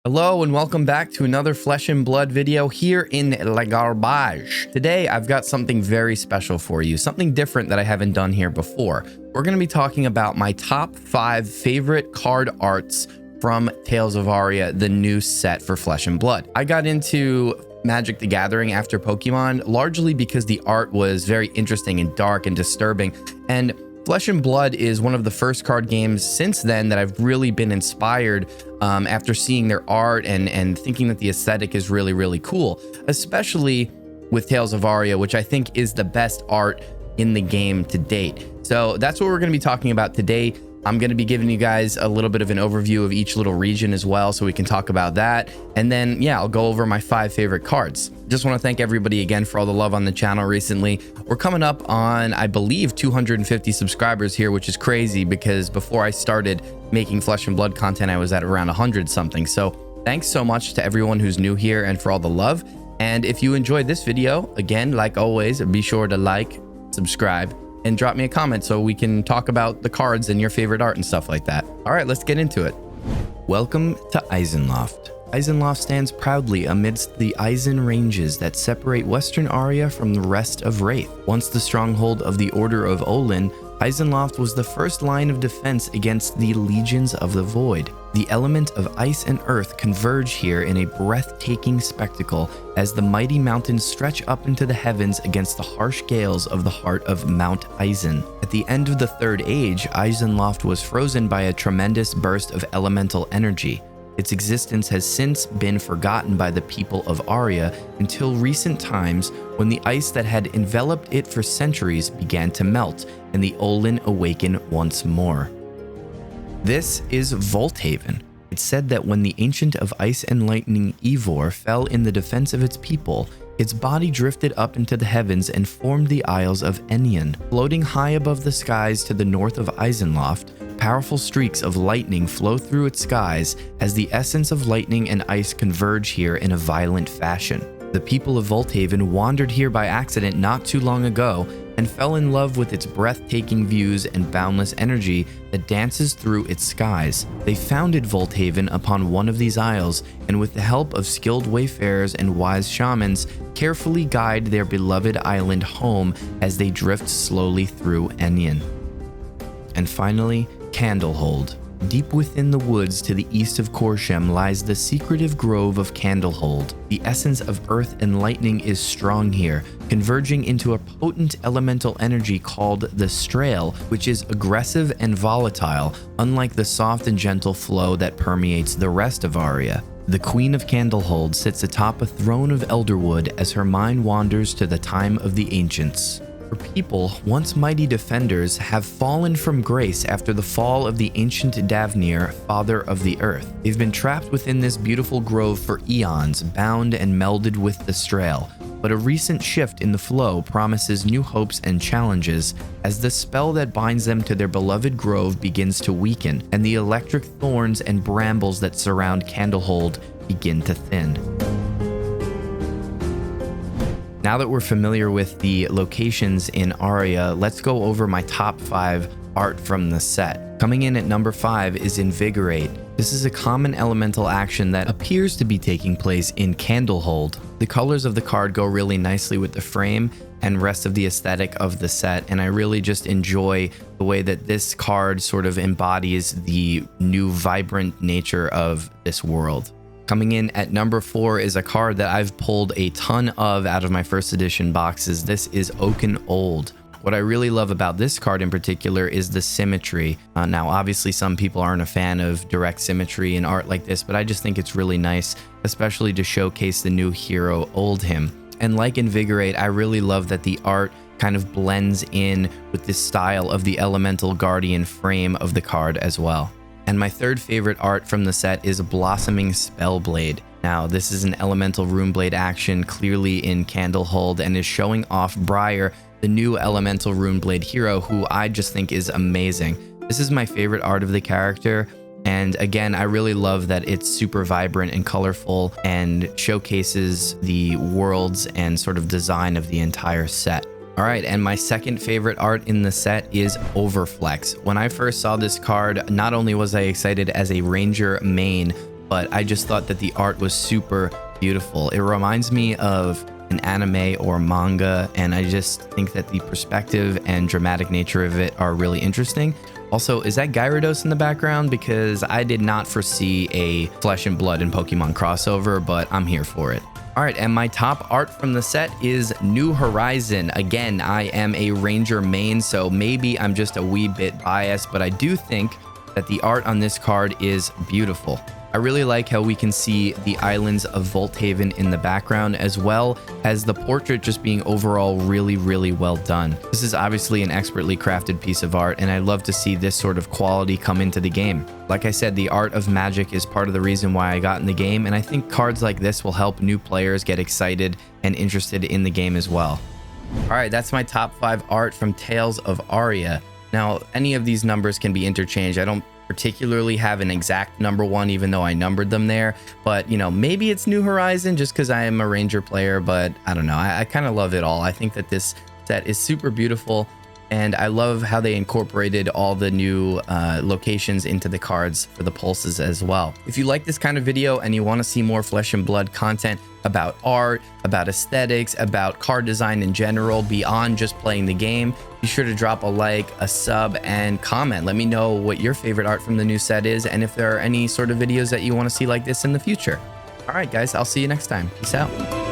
Hello and welcome back to another Flesh and Blood video here in La Garbage. Today I've got something very special for you, something different that I haven't done here before. We're going to be talking about my top 5 favorite card arts from Tales of Aria, the new set for Flesh and Blood. I got into Magic the Gathering after Pokemon largely because the art was very interesting and dark and disturbing, and Flesh and Blood is one of the first card games since then that I've really been inspired after seeing their art and thinking that the aesthetic is really, really cool, especially with Tales of Aria, which I think is the best art in the game to date. So that's what we're going to be talking about today. I'm going to be giving you guys a little bit of an overview of each little region as well, so we can talk about that. And then, yeah, I'll go over my 5 favorite cards. Just want to thank everybody again for all the love on the channel recently. We're coming up on, I believe, 250 subscribers here, which is crazy because before I started making Flesh and Blood content, I was at around 100 something. So thanks so much to everyone who's new here and for all the love. And if you enjoyed this video, again, like always, be sure to like, subscribe, and drop me a comment so we can talk about the cards and your favorite art and stuff like that. All right, let's get into it. Welcome to Eisenloft. Eisenloft stands proudly amidst the Eisen ranges that separate Western Aria from the rest of Wraith. Once the stronghold of the Order of Olin, Eisenloft was the first line of defense against the Legions of the Void. The element of ice and earth converge here in a breathtaking spectacle as the mighty mountains stretch up into the heavens against the harsh gales of the heart of Mount Eisen. At the end of the Third Age, Eisenloft was frozen by a tremendous burst of elemental energy. Its existence has since been forgotten by the people of Aria until recent times when the ice that had enveloped it for centuries began to melt and the Olin awaken once more. This is Volthaven. It's said that when the Ancient of Ice and Lightning Ivor fell in the defense of its people, its body drifted up into the heavens and formed the Isles of Enion. Floating high above the skies to the north of Eisenloft, powerful streaks of lightning flow through its skies as the essence of lightning and ice converge here in a violent fashion. The people of Volthaven wandered here by accident not too long ago and fell in love with its breathtaking views and boundless energy that dances through its skies. They founded Volthaven upon one of these isles, and with the help of skilled wayfarers and wise shamans, carefully guide their beloved island home as they drift slowly through Enion. And finally, Candlehold. Deep within the woods to the east of Korshem lies the secretive grove of Candlehold. The essence of earth and lightning is strong here, converging into a potent elemental energy called the Strail, which is aggressive and volatile, unlike the soft and gentle flow that permeates the rest of Aria. The Queen of Candlehold sits atop a throne of elderwood as her mind wanders to the time of the ancients. Her people, once mighty defenders, have fallen from grace after the fall of the ancient Davnir, father of the earth. They've been trapped within this beautiful grove for eons, bound and melded with the Strail. But a recent shift in the flow promises new hopes and challenges as the spell that binds them to their beloved grove begins to weaken, and the electric thorns and brambles that surround Candlehold begin to thin. Now that we're familiar with the locations in Aria, let's go over my top 5 art from the set. Coming in at number 5 is Invigorate. This is a common elemental action that appears to be taking place in Candlehold. The colors of the card go really nicely with the frame and rest of the aesthetic of the set, and I really just enjoy the way that this card sort of embodies the new vibrant nature of this world. Coming in at number 4 is a card that I've pulled a ton of out of my first edition boxes. This is Oaken Old. What I really love about this card in particular is the symmetry. Now, obviously, some people aren't a fan of direct symmetry in art like this, but I just think it's really nice, especially to showcase the new hero, Oldhim. And like Invigorate, I really love that the art kind of blends in with the style of the Elemental Guardian frame of the card as well. And my third favorite art from the set is Blossoming Spellblade. Now, this is an elemental runeblade action clearly in Candlehold and is showing off Briar, the new elemental runeblade hero, who I just think is amazing. This is my favorite art of the character, and again, I really love that it's super vibrant and colorful and showcases the worlds and sort of design of the entire set. All right, and my second favorite art in the set is Overflex. When I first saw this card, not only was I excited as a Ranger main, but I just thought that the art was super beautiful. It reminds me of an anime or manga, and I just think that the perspective and dramatic nature of it are really interesting. Also, is that Gyarados in the background? Because I did not foresee a Flesh and Blood and Pokemon crossover, but I'm here for it. All right, and my top art from the set is New Horizon. Again, I am a Ranger main, so maybe I'm just a wee bit biased, but I do think that the art on this card is beautiful. I really like how we can see the islands of Volthaven in the background, as well as the portrait just being overall really, really well done. This is obviously an expertly crafted piece of art, and I love to see this sort of quality come into the game. Like I said, the art of Magic is part of the reason why I got in the game, and I think cards like this will help new players get excited and interested in the game as well. All right, that's my top 5 art from Tales of Aria. Now, any of these numbers can be interchanged. I don't particularly have an exact number 1, even though I numbered them there, but you know, maybe it's New Horizon just because I am a Ranger player, but I don't know. I kind of love it all. I think that this set is super beautiful, and I love how they incorporated all the new locations into the cards for the pulses as well. If you like this kind of video and you want to see more Flesh and Blood content about art, about aesthetics, about card design in general, beyond just playing the game, be sure to drop a like, a sub, and comment. Let me know what your favorite art from the new set is, and if there are any sort of videos that you want to see like this in the future. All right, guys, I'll see you next time. Peace out.